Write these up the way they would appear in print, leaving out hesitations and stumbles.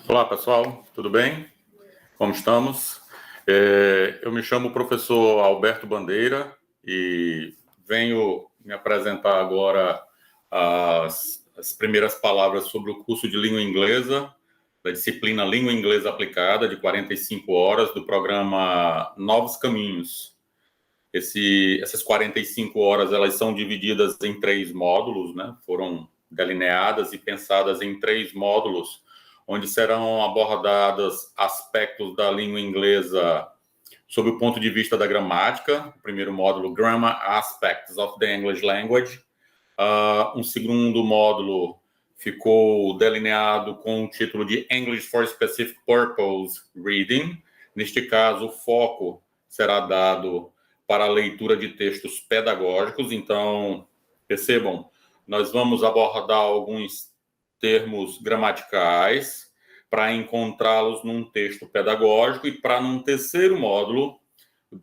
Olá, pessoal, tudo bem? Como estamos? Eu me chamo professor Alberto Bandeira e venho me apresentar agora as primeiras palavras sobre o curso de língua inglesa, da disciplina Língua Inglesa Aplicada, de 45 horas, do programa Novos Caminhos. Essas 45 horas, elas são divididas em 3 módulos, né? Foram delineadas e pensadas em 3 módulos, onde serão abordados aspectos da língua inglesa sob o ponto de vista da gramática. O primeiro módulo, Grammar Aspects of the English Language. Um segundo módulo ficou delineado com o título de English for Specific Purpose Reading. Neste caso, o foco será dado para a leitura de textos pedagógicos. Então, percebam, nós vamos abordar alguns termos gramaticais para encontrá-los num texto pedagógico, e para num terceiro módulo,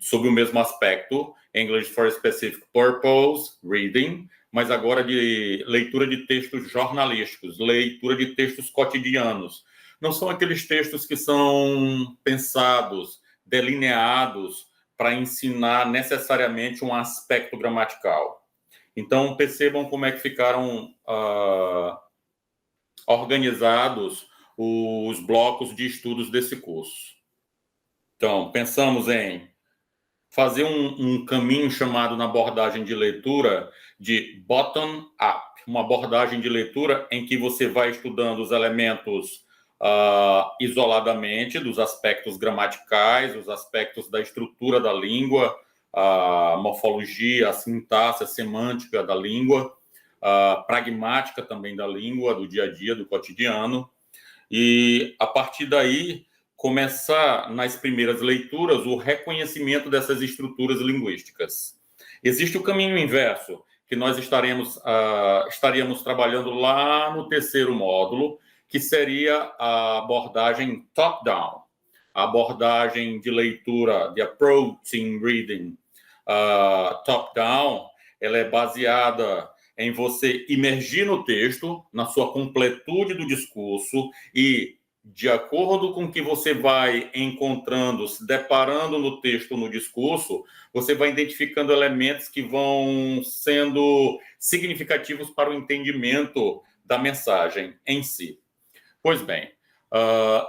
sobre o mesmo aspecto, English for Specific Purpose Reading, mas agora de leitura de textos jornalísticos, leitura de textos cotidianos. Não são aqueles textos que são pensados, delineados para ensinar necessariamente um aspecto gramatical. Então, percebam como é que ficaram organizados os blocos de estudos desse curso. Então, pensamos em fazer um caminho chamado na abordagem de leitura de bottom-up, uma abordagem de leitura em que você vai estudando os elementos isoladamente, dos aspectos gramaticais, os aspectos da estrutura da língua, a morfologia, a sintaxe, a semântica da língua, a pragmática também da língua, do dia a dia, do cotidiano, e a partir daí começar nas primeiras leituras o reconhecimento dessas estruturas linguísticas. Existe o caminho inverso, que nós estaríamos trabalhando lá no terceiro módulo, que seria a abordagem top-down, a abordagem de leitura, de approaching reading. Top-down, ela é baseada em você imergir no texto, na sua completude do discurso, e de acordo com o que você vai encontrando, se deparando no texto, no discurso, você vai identificando elementos que vão sendo significativos para o entendimento da mensagem em si. Pois bem,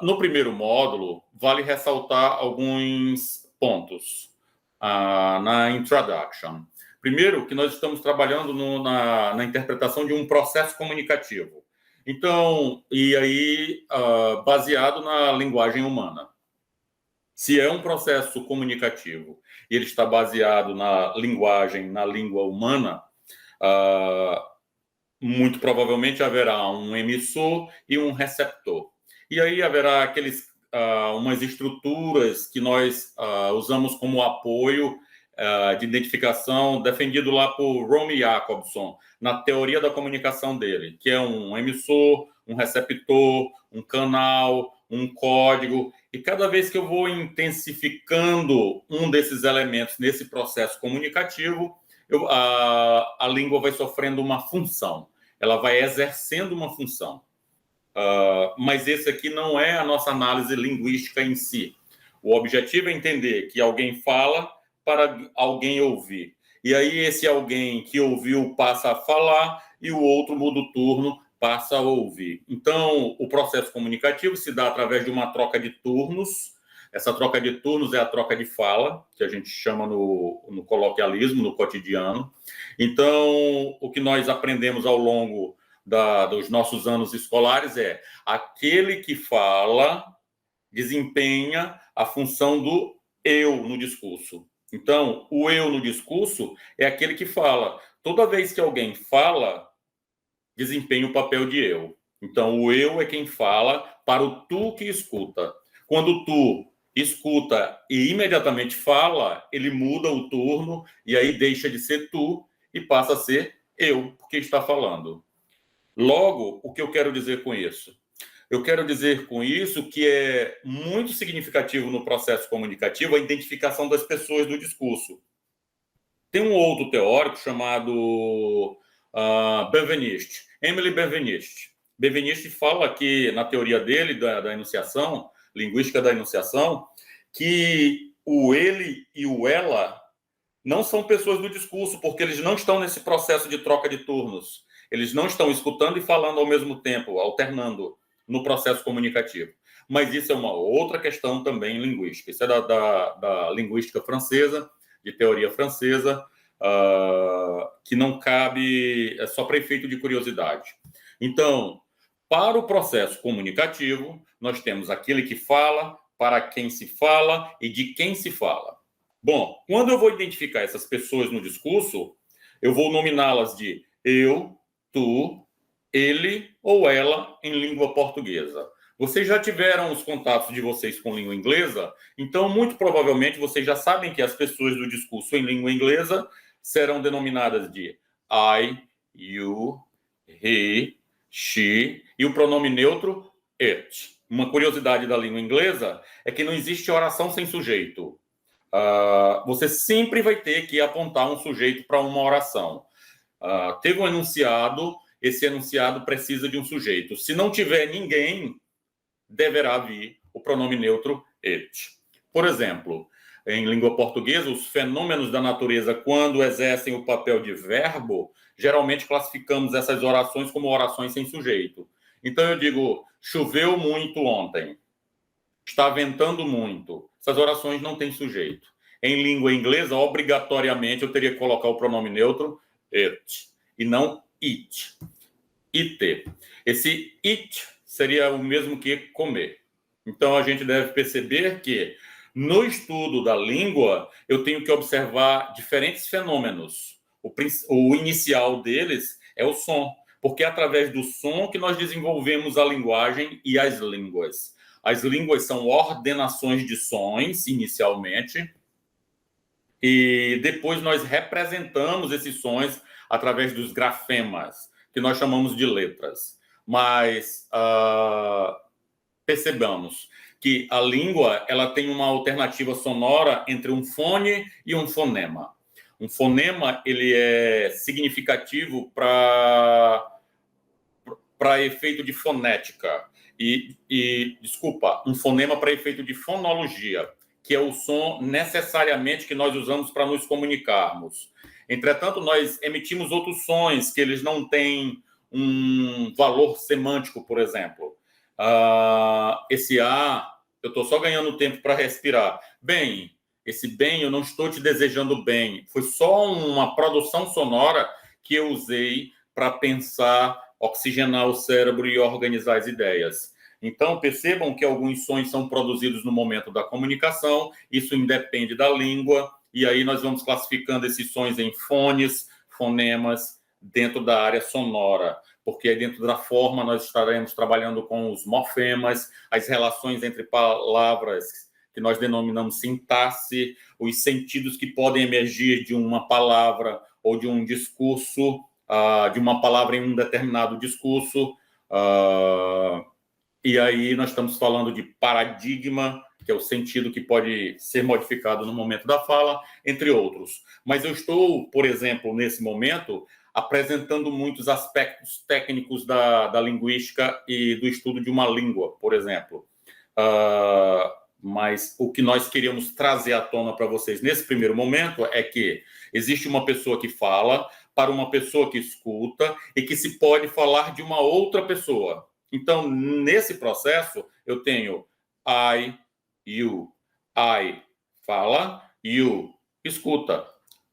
no primeiro módulo, vale ressaltar alguns pontos na introduction. Primeiro, que nós estamos trabalhando na interpretação de um processo comunicativo. Então, e aí, baseado na linguagem humana. Se é um processo comunicativo e ele está baseado na linguagem, na língua humana, muito provavelmente haverá um emissor e um receptor. E aí haverá umas estruturas que nós usamos como apoio de identificação, defendido lá por Romy Jacobson, na teoria da comunicação dele, que é um emissor, um receptor, um canal, um código, e cada vez que eu vou intensificando um desses elementos nesse processo comunicativo, a língua vai sofrendo uma função, ela vai exercendo uma função. Mas esse aqui não é a nossa análise linguística em si. O objetivo é entender que alguém fala para alguém ouvir. E aí esse alguém que ouviu passa a falar e o outro muda o turno, passa a ouvir. Então, o processo comunicativo se dá através de uma troca de turnos. Essa troca de turnos é a troca de fala, que a gente chama no coloquialismo, no cotidiano. Então, o que nós aprendemos ao longo dos nossos anos escolares é aquele que fala desempenha a função do eu no discurso. Então, o eu no discurso é aquele que fala. Toda vez que alguém fala, desempenha o papel de eu. Então, o eu é quem fala para o tu que escuta. Quando tu escuta e imediatamente fala, ele muda o turno e aí deixa de ser tu e passa a ser eu, porque está falando. Logo, o que eu quero dizer com isso? Eu quero dizer com isso que é muito significativo no processo comunicativo a identificação das pessoas do discurso. Tem um outro teórico chamado Benveniste, Emily Benveniste. Benveniste fala que, na teoria dele, da enunciação, linguística da enunciação, que o ele e o ela não são pessoas do discurso, porque eles não estão nesse processo de troca de turnos. Eles não estão escutando e falando ao mesmo tempo, alternando no processo comunicativo. Mas isso é uma outra questão também linguística. Isso é da linguística francesa, de teoria francesa, que não cabe, é só para efeito de curiosidade. Então, para o processo comunicativo, nós temos aquele que fala, para quem se fala e de quem se fala. Bom, quando eu vou identificar essas pessoas no discurso, eu vou nominá-las de eu, tu, ele ou ela em língua portuguesa. Vocês já tiveram os contatos de vocês com língua inglesa, então muito provavelmente vocês já sabem que as pessoas do discurso em língua inglesa serão denominadas de I, you, he, she e o pronome neutro it. Uma curiosidade da língua inglesa é que não existe oração sem sujeito. Você sempre vai ter que apontar um sujeito para uma oração. Teve um enunciado, esse enunciado precisa de um sujeito. Se não tiver ninguém, deverá vir o pronome neutro it. Por exemplo, em língua portuguesa, os fenômenos da natureza, quando exercem o papel de verbo, geralmente classificamos essas orações como orações sem sujeito. Então eu digo, choveu muito ontem, está ventando muito. Essas orações não têm sujeito. Em língua inglesa, obrigatoriamente, eu teria que colocar o pronome neutro it, e não it. It. Esse it seria o mesmo que comer. Então, a gente deve perceber que, no estudo da língua, eu tenho que observar diferentes fenômenos. O inicial deles é o som, porque é através do som que nós desenvolvemos a linguagem e as línguas. As línguas são ordenações de sons, inicialmente, e depois nós representamos esses sons através dos grafemas, que nós chamamos de letras. Mas percebamos que a língua ela tem uma alternativa sonora entre um fone e um fonema. Um fonema ele é significativo para efeito de fonética. Desculpa, um fonema para efeito de fonologia, que é o som necessariamente que nós usamos para nos comunicarmos. Entretanto, nós emitimos outros sons que eles não têm um valor semântico, por exemplo. Esse A, eu estou só ganhando tempo para respirar. Bem, esse bem, eu não estou te desejando bem. Foi só uma produção sonora que eu usei para pensar, oxigenar o cérebro e organizar as ideias. Então, percebam que alguns sons são produzidos no momento da comunicação, isso independe da língua, e aí nós vamos classificando esses sons em fones, fonemas, dentro da área sonora, porque aí dentro da forma nós estaremos trabalhando com os morfemas, as relações entre palavras, que nós denominamos sintaxe, os sentidos que podem emergir de uma palavra ou de um discurso, de uma palavra em um determinado discurso, e aí nós estamos falando de paradigma, que é o sentido que pode ser modificado no momento da fala, entre outros. Mas eu estou, por exemplo, nesse momento, apresentando muitos aspectos técnicos da linguística e do estudo de uma língua, por exemplo. Mas o que nós queríamos trazer à tona para vocês nesse primeiro momento é que existe uma pessoa que fala para uma pessoa que escuta e que se pode falar de uma outra pessoa. Então, nesse processo, eu tenho I, you. I fala, you escuta.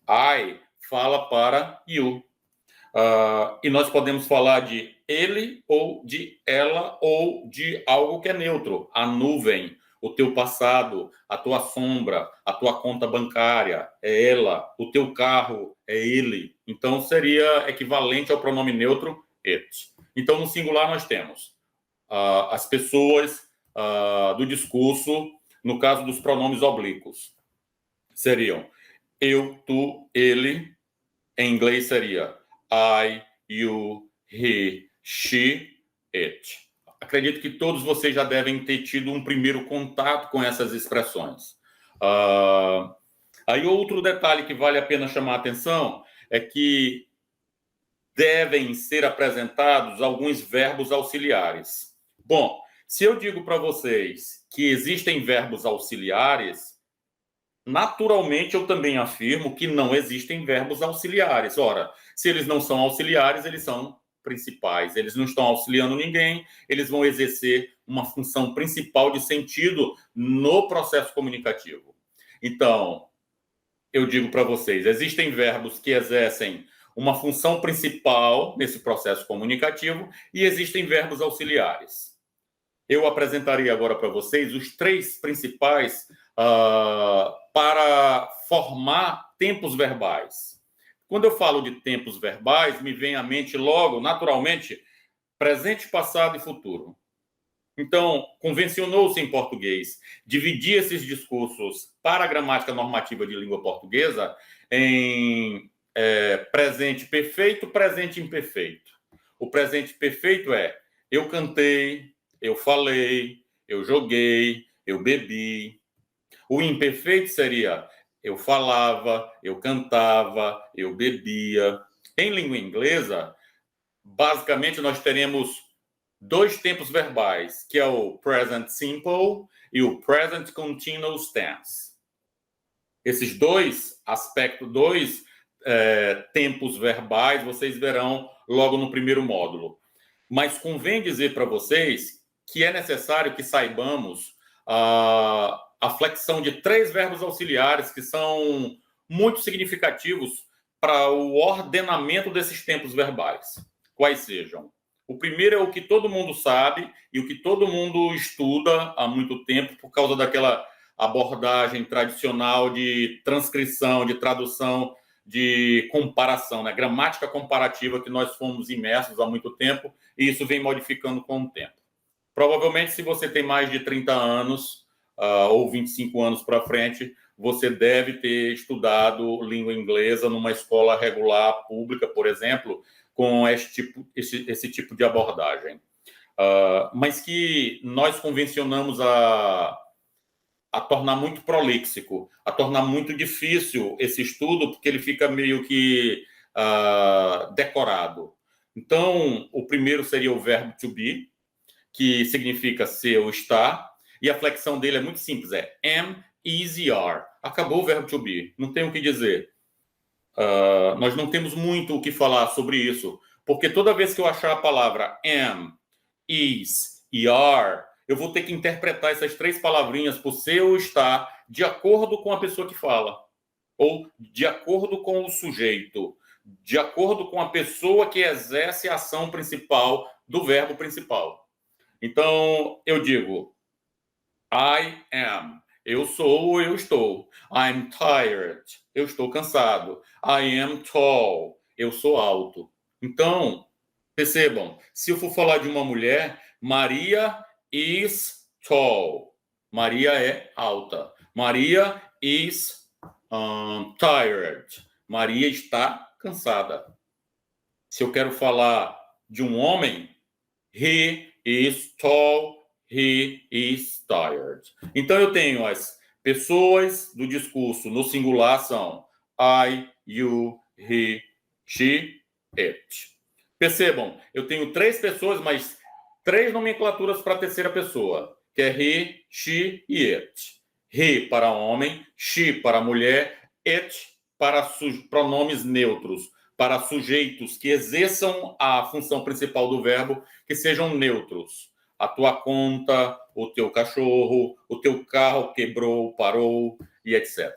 I fala para you. E nós podemos falar de ele ou de ela ou de algo que é neutro. A nuvem, o teu passado, a tua sombra, a tua conta bancária é ela, o teu carro é ele. Então, seria equivalente ao pronome neutro it. Então, no singular, nós temos as pessoas do discurso, no caso dos pronomes oblíquos. Seriam eu, tu, ele. Em inglês seria I, you, he, she, it. Acredito que todos vocês já devem ter tido um primeiro contato com essas expressões. Aí outro detalhe que vale a pena chamar a atenção é que devem ser apresentados alguns verbos auxiliares. Bom, se eu digo para vocês que existem verbos auxiliares, naturalmente eu também afirmo que não existem verbos auxiliares. Ora, se eles não são auxiliares, eles são principais. Eles não estão auxiliando ninguém, eles vão exercer uma função principal de sentido no processo comunicativo. Então, eu digo para vocês, existem verbos que exercem uma função principal nesse processo comunicativo e existem verbos auxiliares. Eu apresentaria agora para vocês os 3 principais para formar tempos verbais. Quando eu falo de tempos verbais, me vem à mente logo, naturalmente, presente, passado e futuro. Então, convencionou-se em português dividir esses discursos para a gramática normativa de língua portuguesa em presente perfeito, presente imperfeito. O presente perfeito é eu cantei, eu falei, eu joguei, eu bebi. O imperfeito seria eu falava, eu cantava, eu bebia. Em língua inglesa, basicamente nós teremos 2 tempos verbais, que é o present simple e o present continuous tense. Esses 2 aspectos, 2 tempos verbais, vocês verão logo no primeiro módulo. Mas convém dizer para vocês que é necessário que saibamos a flexão de 3 verbos auxiliares que são muito significativos para o ordenamento desses tempos verbais. Quais sejam? O primeiro é o que todo mundo sabe e o que todo mundo estuda há muito tempo por causa daquela abordagem tradicional de transcrição, de tradução, de comparação, né? Gramática comparativa que nós fomos imersos há muito tempo e isso vem modificando com o tempo. Provavelmente, se você tem mais de 30 anos ou 25 anos para frente, você deve ter estudado língua inglesa numa escola regular pública, por exemplo, com esse tipo de abordagem. Mas que nós convencionamos a tornar muito prolíxico, a tornar muito difícil esse estudo, porque ele fica meio que decorado. Então, o primeiro seria o verbo to be, que significa ser ou estar, e a flexão dele é muito simples, é am, is e are. Acabou o verbo to be, não tem o que dizer. Nós não temos muito o que falar sobre isso, porque toda vez que eu achar a palavra am, is e are, eu vou ter que interpretar essas 3 palavrinhas por ser ou estar de acordo com a pessoa que fala, ou de acordo com o sujeito, de acordo com a pessoa que exerce a ação principal do verbo principal. Então, eu digo, I am. Eu sou ou eu estou. I'm tired. Eu estou cansado. I am tall. Eu sou alto. Então, percebam, se eu for falar de uma mulher, Maria is tall. Maria é alta. Maria is tired. Maria está cansada. Se eu quero falar de um homem, he is tall, he is tired. Então, eu tenho as pessoas do discurso no singular são I, you, he, she, it. Percebam, eu tenho 3 pessoas, mas 3 nomenclaturas para a terceira pessoa, que é he, she e it. He para homem, she para mulher, it para pronomes neutros, para sujeitos que exerçam a função principal do verbo, que sejam neutros. A tua conta, o teu cachorro, o teu carro quebrou, parou e etc.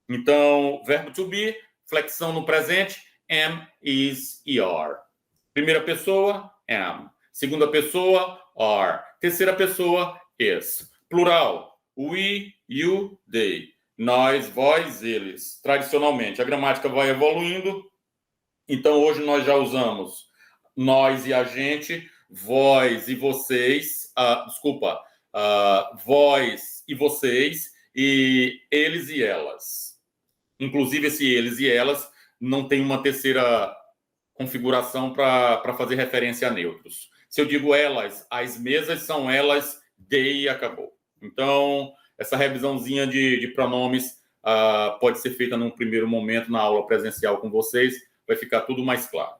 Então, verbo to be, flexão no presente, am, is e are. Primeira pessoa, am. Segunda pessoa, are. Terceira pessoa, is. Plural, we, you, they. Nós, vós, eles. Tradicionalmente, a gramática vai evoluindo. Então, hoje nós já usamos nós e a gente, vós e vocês, vós e vocês, e eles e elas. Inclusive, esse eles e elas não tem uma terceira configuração para fazer referência a neutros. Se eu digo elas, as mesas são elas, they e acabou. Então, essa revisãozinha de pronomes pode ser feita num primeiro momento na aula presencial com vocês, vai ficar tudo mais claro.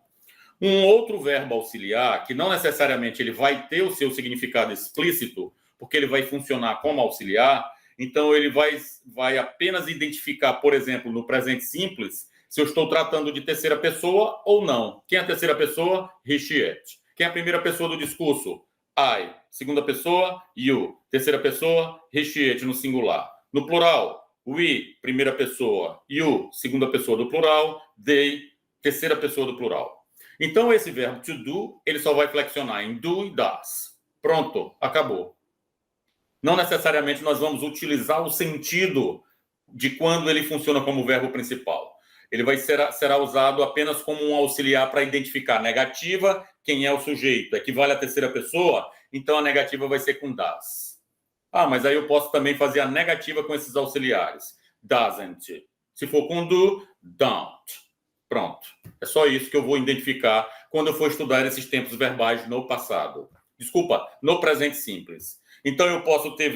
Um outro verbo auxiliar, que não necessariamente ele vai ter o seu significado explícito, porque ele vai funcionar como auxiliar, então ele vai apenas identificar, por exemplo, no presente simples, se eu estou tratando de terceira pessoa ou não. Quem é a terceira pessoa? He, she, it. Quem é a primeira pessoa do discurso? I. Segunda pessoa? You. Terceira pessoa? He, she, it no singular. No plural, we, primeira pessoa. You, segunda pessoa do plural. They, terceira pessoa do plural. Então, esse verbo to do, ele só vai flexionar em do e does. Pronto, acabou. Não necessariamente nós vamos utilizar o sentido de quando ele funciona como verbo principal. Ele será usado apenas como um auxiliar para identificar negativa, quem é o sujeito, equivale à terceira pessoa, então a negativa vai ser com does. Ah, mas aí eu posso também fazer a negativa com esses auxiliares. Doesn't. Se for com do, don't. Pronto. É só isso que eu vou identificar quando eu for estudar esses tempos verbais no passado. Desculpa, no presente simples. Então, eu posso ter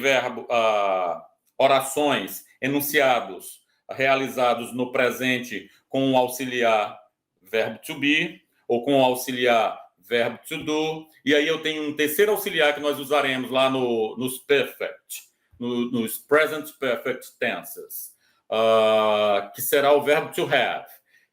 orações, enunciados realizados no presente com o auxiliar verbo to be ou com o auxiliar verbo to do. E aí eu tenho um terceiro auxiliar que nós usaremos lá nos perfect, nos present perfect tenses, que será o verbo to have,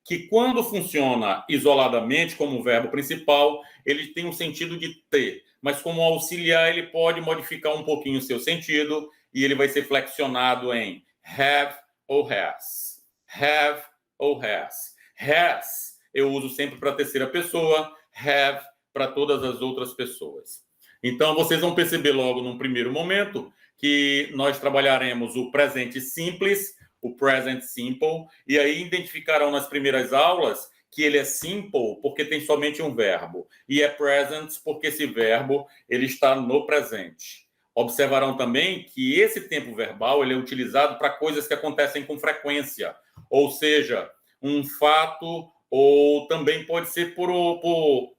que quando funciona isoladamente como verbo principal, ele tem um sentido de ter, mas como auxiliar ele pode modificar um pouquinho o seu sentido e ele vai ser flexionado em have ou has. Have ou has. Has eu uso sempre para a terceira pessoa, have para todas as outras pessoas. Então, vocês vão perceber logo num primeiro momento que nós trabalharemos o presente simples, o present simple, e aí identificarão nas primeiras aulas que ele é simple porque tem somente um verbo, e é present porque esse verbo ele está no presente. Observarão também que esse tempo verbal ele é utilizado para coisas que acontecem com frequência, ou seja, um fato, ou também pode ser por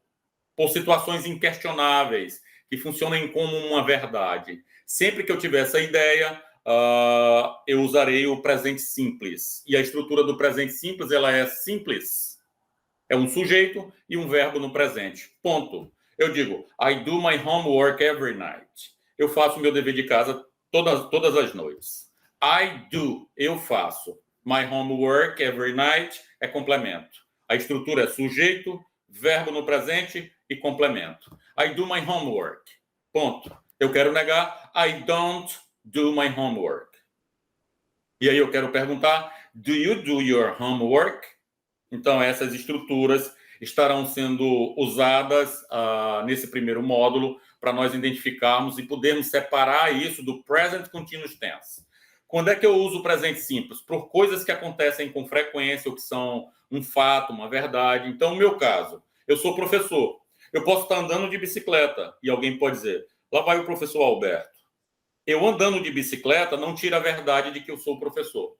situações inquestionáveis, que funcionem como uma verdade. Sempre que eu tiver essa ideia, eu usarei o presente simples. E a estrutura do presente simples ela é simples. É um sujeito e um verbo no presente. Ponto. Eu digo, I do my homework every night. Eu faço meu dever de casa todas as noites. I do, eu faço. My homework every night é complemento. A estrutura é sujeito, verbo no presente e complemento. I do my homework. Ponto. Eu quero negar, I don't do my homework. E aí eu quero perguntar, do you do your homework? Então, essas estruturas estarão sendo usadas nesse primeiro módulo para nós identificarmos e podermos separar isso do present continuous tense. Quando é que eu uso o presente simples? Por coisas que acontecem com frequência ou que são um fato, uma verdade. Então, no meu caso, eu sou professor. Eu posso estar andando de bicicleta e alguém pode dizer, lá vai o professor Alberto. Eu andando de bicicleta não tira a verdade de que eu sou professor.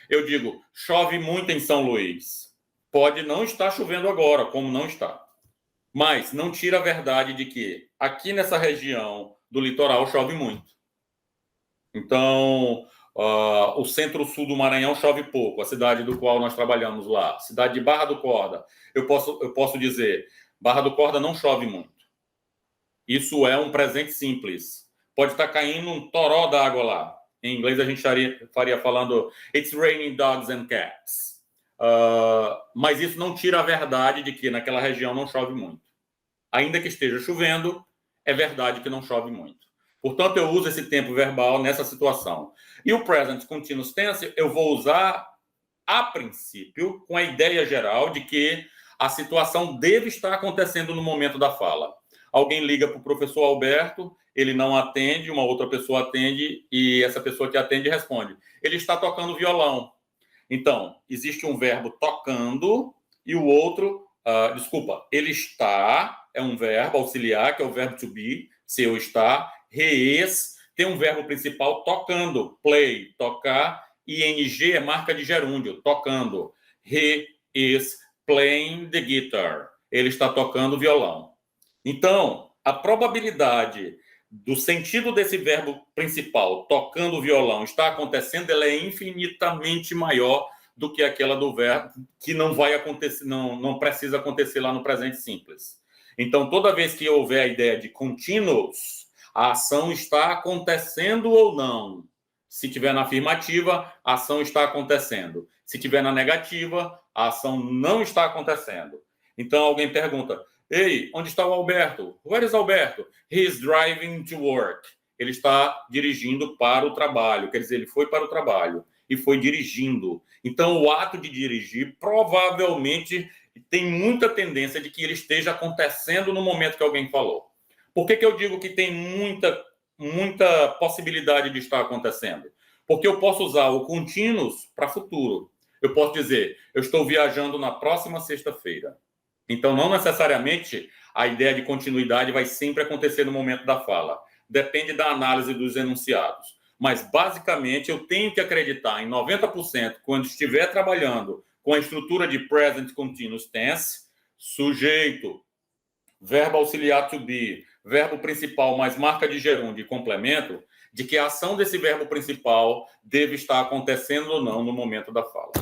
Eu digo, chove muito em São Luís. Pode não estar chovendo agora, como não está. Mas não tira a verdade de que aqui nessa região do litoral chove muito. Então, o centro-sul do Maranhão chove pouco, a cidade do qual nós trabalhamos lá. Cidade de Barra do Corda. Eu posso dizer, Barra do Corda não chove muito. Isso é um presente simples. Pode estar caindo um toró d'água lá. Em inglês a gente faria falando It's raining dogs and cats. Mas isso não tira a verdade de que naquela região não chove muito. Ainda que esteja chovendo, é verdade que não chove muito. Portanto, eu uso esse tempo verbal nessa situação. E o present continuous tense eu vou usar, a princípio, com a ideia geral de que a situação deve estar acontecendo no momento da fala. Alguém liga para o professor Alberto, ele não atende, uma outra pessoa atende e essa pessoa que atende responde. Ele está tocando violão. Então, existe um verbo tocando e o outro, ele está, é um verbo auxiliar, que é o verbo to be, se eu está, he is, tem um verbo principal tocando, play, tocar, ing é marca de gerúndio, tocando. He is playing the guitar. Ele está tocando violão. Então, a probabilidade do sentido desse verbo principal, tocando o violão, estar acontecendo, ela é infinitamente maior do que aquela do verbo, que não vai acontecer, não precisa acontecer lá no presente simples. Então, toda vez que houver a ideia de continuous, a ação está acontecendo ou não. Se tiver na afirmativa, a ação está acontecendo. Se tiver na negativa, a ação não está acontecendo. Então, alguém pergunta, ei, onde está o Alberto? Where is Alberto? He is driving to work. Ele está dirigindo para o trabalho. Quer dizer, ele foi para o trabalho e foi dirigindo. Então, o ato de dirigir provavelmente tem muita tendência de que ele esteja acontecendo no momento que alguém falou. Por que eu digo que tem muita possibilidade de estar acontecendo? Porque eu posso usar o continuous para futuro. Eu posso dizer, eu estou viajando na próxima sexta-feira. Então, não necessariamente a ideia de continuidade vai sempre acontecer no momento da fala. Depende da análise dos enunciados. Mas, basicamente, eu tenho que acreditar em 90% quando estiver trabalhando com a estrutura de present continuous tense, sujeito, verbo auxiliar to be, verbo principal mais marca de gerúndio e complemento, de que a ação desse verbo principal deve estar acontecendo ou não no momento da fala.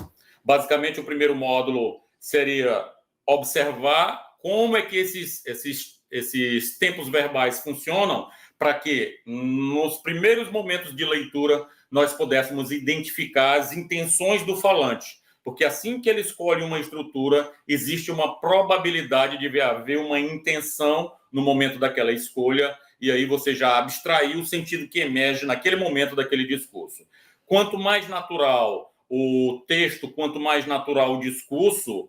Basicamente, o primeiro módulo seria observar como é que esses tempos verbais funcionam para que, nos primeiros momentos de leitura, nós pudéssemos identificar as intenções do falante. Porque assim que ele escolhe uma estrutura, existe uma probabilidade de haver uma intenção no momento daquela escolha, e aí você já abstraiu o sentido que emerge naquele momento daquele discurso. Quanto mais natural o texto, quanto mais natural o discurso,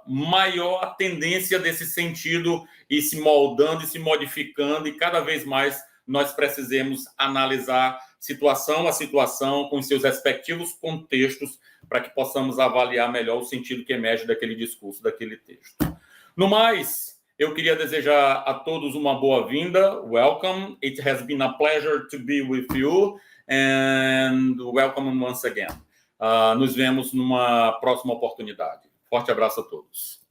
maior a tendência desse sentido ir se moldando e se modificando, e cada vez mais nós precisamos analisar situação a situação com seus respectivos contextos para que possamos avaliar melhor o sentido que emerge daquele discurso, daquele texto. No mais, eu queria desejar a todos uma boa-vinda. Welcome. It has been a pleasure to be with you and welcome once again. Nos vemos numa próxima oportunidade. Forte abraço a todos.